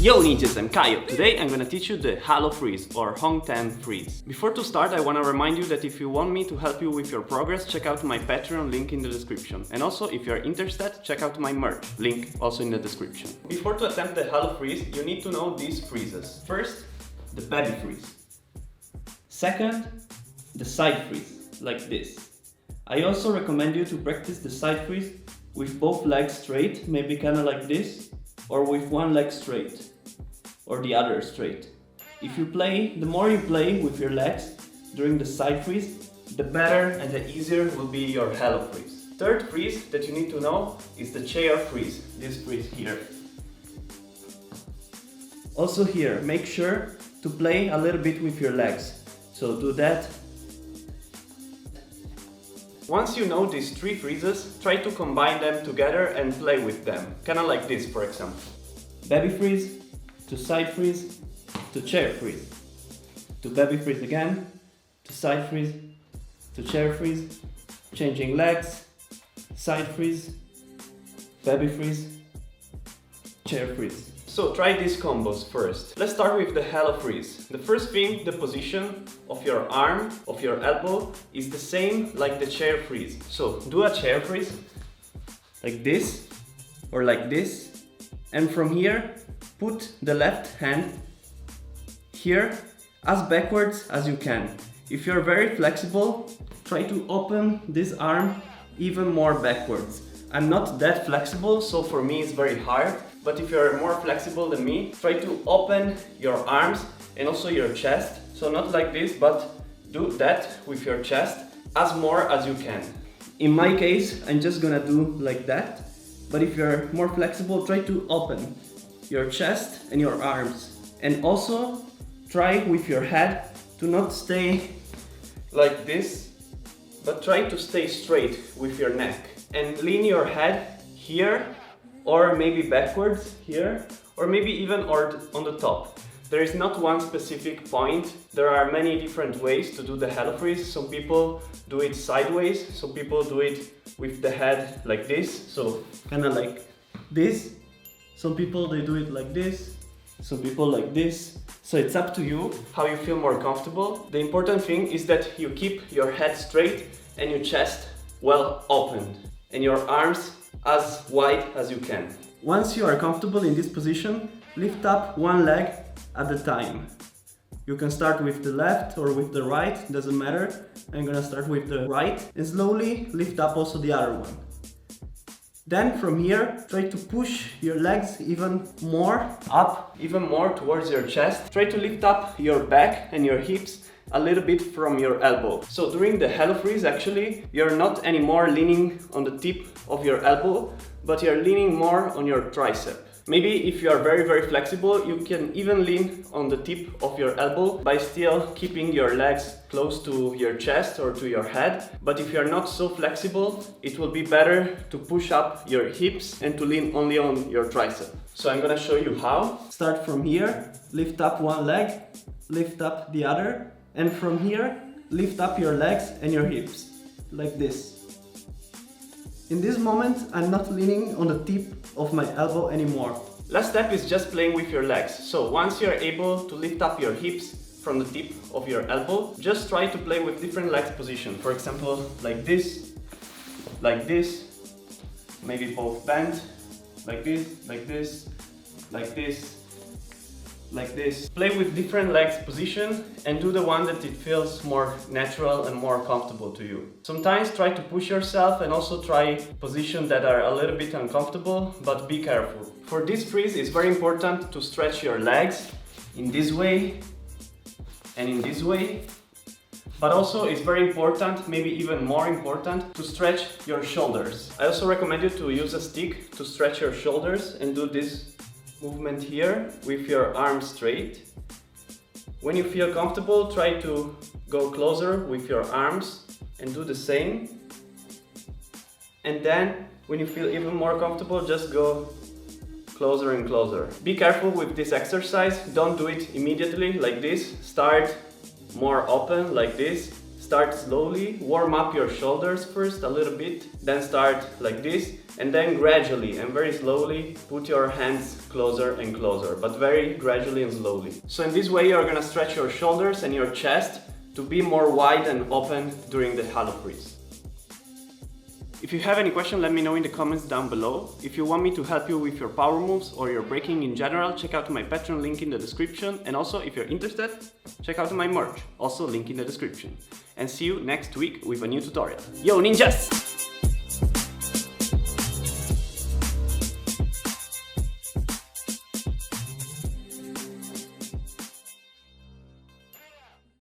Yo ninjas, I'm Kaio. Today I'm gonna teach you the Halo freeze or Hong Ten freeze. Before to start, I wanna remind you that if you want me to help you with your progress, check out my Patreon link in the description. And also, if you're interested, check out my merch link also in the description. Before to attempt the Halo freeze, you need to know these freezes. First, the baby freeze. Second, the side freeze, like this. I also recommend you to practice the side freeze with both legs straight, maybe kinda like this, or with one leg straight, or the other straight. If you play, the more you play with your legs during the side freeze, the better and the easier will be your Halo freeze. Third freeze that you need to know is the chair freeze, this freeze here. Also here, make sure to play a little bit with your legs. So do that. Once you know these three freezes, try to combine them together and play with them. Kinda like this, for example. Baby freeze, to side freeze, to chair freeze. To baby freeze again, to side freeze, to chair freeze. Changing legs, side freeze, baby freeze, chair freeze. So try these combos first. Let's start with the Halo freeze. The first thing, the position of your arm, of your elbow, is the same like the chair freeze. So do a chair freeze, like this, or like this. And from here, put the left hand here, as backwards as you can. If you're very flexible, try to open this arm even more backwards. I'm not that flexible, so for me it's very hard. But if you're more flexible than me, try to open your arms and also your chest. So not like this, but do that with your chest as more as you can. In my case, I'm just gonna do like that. But if you're more flexible, try to open your chest and your arms. And also try with your head to not stay like this, but try to stay straight with your neck. And lean your head here, or maybe backwards here, or maybe even on the top. There is not one specific point. There are many different ways to do the Halo freeze. Some people do it sideways, some people do it with the head like this, so kind of like this. Some people, they do it like this, some people like this. So it's up to you how you feel more comfortable. The important thing is that you keep your head straight and your chest well opened and your arms as wide as you can. Once you are comfortable in this position, lift up one leg at a time. You can start with the left or with the right, doesn't matter. I'm gonna start with the right and slowly lift up also the other one. Then from here, try to push your legs even more up, even more towards your chest. Try to lift up your back and your hips a little bit from your elbow. So during the Halo freeze, actually, you're not anymore leaning on the tip of your elbow, but you're leaning more on your tricep. Maybe if you are very, very flexible, you can even lean on the tip of your elbow by still keeping your legs close to your chest or to your head. But if you're not so flexible, it will be better to push up your hips and to lean only on your tricep. So I'm gonna show you how. Start from here, lift up one leg, lift up the other, and from here, lift up your legs and your hips, like this. In this moment, I'm not leaning on the tip of my elbow anymore. Last step is just playing with your legs. So once you're able to lift up your hips from the tip of your elbow, just try to play with different legs position. For example, like this, maybe both bent, like this, like this, like this, like this. Play with different legs position and do the one that it feels more natural and more comfortable to you. Sometimes try to push yourself and also try positions that are a little bit uncomfortable, but be careful. For this freeze, it's very important to stretch your legs in this way and in this way. But also it's very important, maybe even more important, to stretch your shoulders. I also recommend you to use a stick to stretch your shoulders and do this movement here with your arms straight. When you feel comfortable, try to go closer with your arms and do the same. And then when you feel even more comfortable, just go closer and closer. Be careful with this exercise. Don't do it immediately like this. Start more open like this. Start slowly, warm up your shoulders first a little bit, then start like this, and then gradually and very slowly put your hands closer and closer, but very gradually and slowly. So in this way you're gonna stretch your shoulders and your chest to be more wide and open during the halo freeze. If you have any question, let me know in the comments down below. If you want me to help you with your power moves or your breaking in general, check out my Patreon link in the description. And also, if you're interested, check out my merch, also link in the description. And see you next week with a new tutorial. Yo ninjas!